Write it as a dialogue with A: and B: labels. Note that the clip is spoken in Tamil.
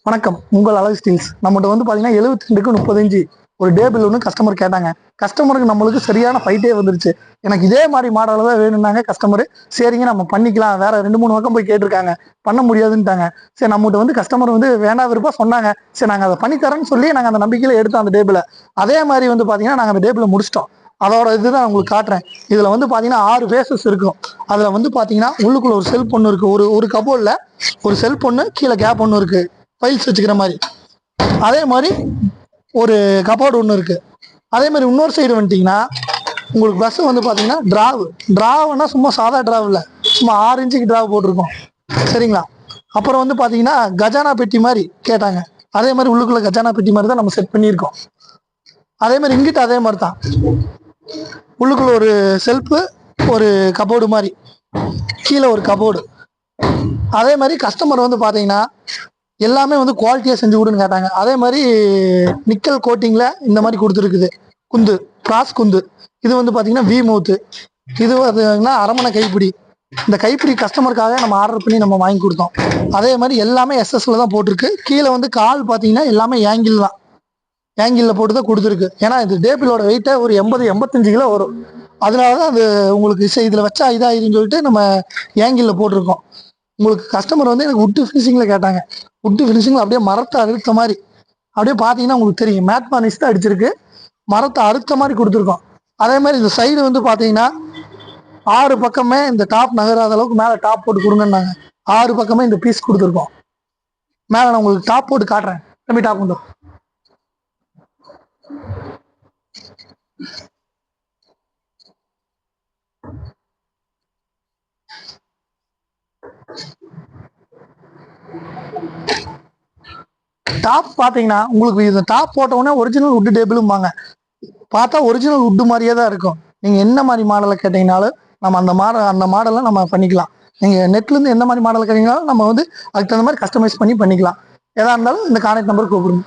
A: வணக்கம். உங்கள் அழகு ஸ்டீல்ஸ். நம்மகிட்ட வந்து பார்த்தீங்கன்னா 72க்கு 35 ஒரு டேபிள் ஒன்று கஸ்டமர் கேட்டாங்க. கஸ்டமருக்கு நம்மளுக்கு சரியான ஃபைட்டே வந்துருச்சு. எனக்கு இதே மாதிரி மாடலில் தான் வேணும்னாங்க கஸ்டமர். சரிங்க நம்ம பண்ணிக்கலாம், வேற 2-3 பக்கம் போய் கேட்டிருக்காங்க, பண்ண முடியாதுன்ட்டாங்க. சரி, நம்மகிட்ட வந்து கஸ்டமர் வந்து வேண்டாம் விருப்பா சொன்னாங்க. சரி, நாங்கள் அதை பண்ணித்தரேன்னு சொல்லி நாங்கள் அந்த நம்பிக்கையில் எடுத்தோம் அந்த டேபிளை. அதே மாதிரி வந்து பார்த்தீங்கன்னா நாங்கள் அந்த டேபிளை முடிச்சிட்டோம். அதோட இதுதான் உங்களுக்கு காட்டுறேன். இதில் வந்து பார்த்தீங்கன்னா 6 ஃபேஸஸ் இருக்கும். அதில் வந்து பார்த்தீங்கன்னா உள்ளுக்குள்ள ஒரு செல்ஃப் ஒன்று இருக்குது. ஒரு கபோர்டில் ஒரு செல்ஃப் ஒன்று, கீழே கேப் ஒன்று இருக்குது ஃபைல்ஸ் வச்சுக்கிற மாதிரி. அதே மாதிரி ஒரு கபோர்டு ஒன்று இருக்குது. அதே மாதிரி இன்னொரு சைடு வந்துட்டிங்கன்னா உங்களுக்கு ப்ளஸ் வந்து பார்த்தீங்கன்னா ட்ராவுன்னா சும்மா சாதா ட்ராவ் இல்லை, சும்மா 6 இன்ச்சுக்கு ட்ராவ் போட்டிருக்கோம். சரிங்களா? அப்புறம் வந்து பார்த்தீங்கன்னா கஜானா பெட்டி மாதிரி கேட்டாங்க. அதே மாதிரி உள்ளுக்குள்ள கஜானா பெட்டி மாதிரி தான் நம்ம செட் பண்ணியிருக்கோம். அதே மாதிரி இங்கிட்ட அதே மாதிரி தான் உள்ளுக்குள்ள ஒரு செல்ஃபு, ஒரு கபோர்டு மாதிரி, கீழே ஒரு கபோர்டு. அதே மாதிரி கஸ்டமர் வந்து பார்த்தீங்கன்னா எல்லாமே வந்து குவாலிட்டியாக செஞ்சு கொடுன்னு கேட்டாங்க. அதே மாதிரி நிக்கல் கோட்டிங்கில் இந்த மாதிரி கொடுத்துருக்குது. குந்து, கிராஸ் குந்து. இது வந்து பார்த்தீங்கன்னா வி மவுத்து. இது பார்த்தீங்கன்னா அரமனை கைப்பிடி. இந்த கைப்பிடி கஸ்டமருக்காக நம்ம ஆர்டர் பண்ணி நம்ம வாங்கி கொடுத்தோம். அதே மாதிரி எல்லாமே எஸ்எஸ்ல தான் போட்டிருக்கு. கீழே வந்து கால் பார்த்தீங்கன்னா எல்லாமே ஏங்கிள் தான், ஏங்கிளில் போட்டு தான் கொடுத்துருக்கு. ஏன்னா இது டேபிளோட வெயிட்டை ஒரு 80-85 கிலோ வரும். அதனால தான் அது உங்களுக்கு இதில் வச்சா இதாகிதுன்னு சொல்லிட்டு நம்ம ஏங்கிளில் போட்டிருக்கோம். உங்களுக்கு கஸ்டமர் வந்து எனக்கு உட்டு ஃபினிஷிங்கில் கேட்டாங்க. உட்டு ஃபினிஷிங்கில் அப்படியே மரத்தை அறுத்த மாதிரி, அப்படியே பார்த்தீங்கன்னா உங்களுக்கு தெரியும் மேட் பானிஷ் தான் அடிச்சிருக்கு, மரத்தை அறுத்த மாதிரி கொடுத்துருக்கோம். அதே மாதிரி இந்த சைடு வந்து பார்த்தீங்கன்னா 6 பக்கமே இந்த டாப் நகராத அளவுக்கு மேலே டாப் போட்டு கொடுங்கன்னாங்க. 6 பக்கமே இந்த பீஸ் கொடுத்துருக்கோம். மேலே நான் உங்களுக்கு டாப் போட்டு காட்டுறேன். தம்பி டாப் உண்டோ? டாப் பார்த்தீங்கன்னா உங்களுக்கு இந்த டாப் போட்ட உடனே ஒரிஜினல் உட்டு டேபிளும்பாங்க. பார்த்தா ஒரிஜினல் உட்டு மாதிரியே தான் இருக்கும். நீங்கள் என்ன மாதிரி மாடலை கேட்டீங்கனாலும் நம்ம அந்த மாடலை நம்ம பண்ணிக்கலாம். நீங்கள் நெட்லேருந்து எந்த மாதிரி மாடலை கேட்டீங்கனாலும் நம்ம வந்து அதுக்கு தகுந்த மாதிரி கஸ்டமைஸ் பண்ணிக்கலாம். எதாக இருந்தாலும் இந்த கான்டாக்ட் நம்பருக்கு கூப்பிடுங்க.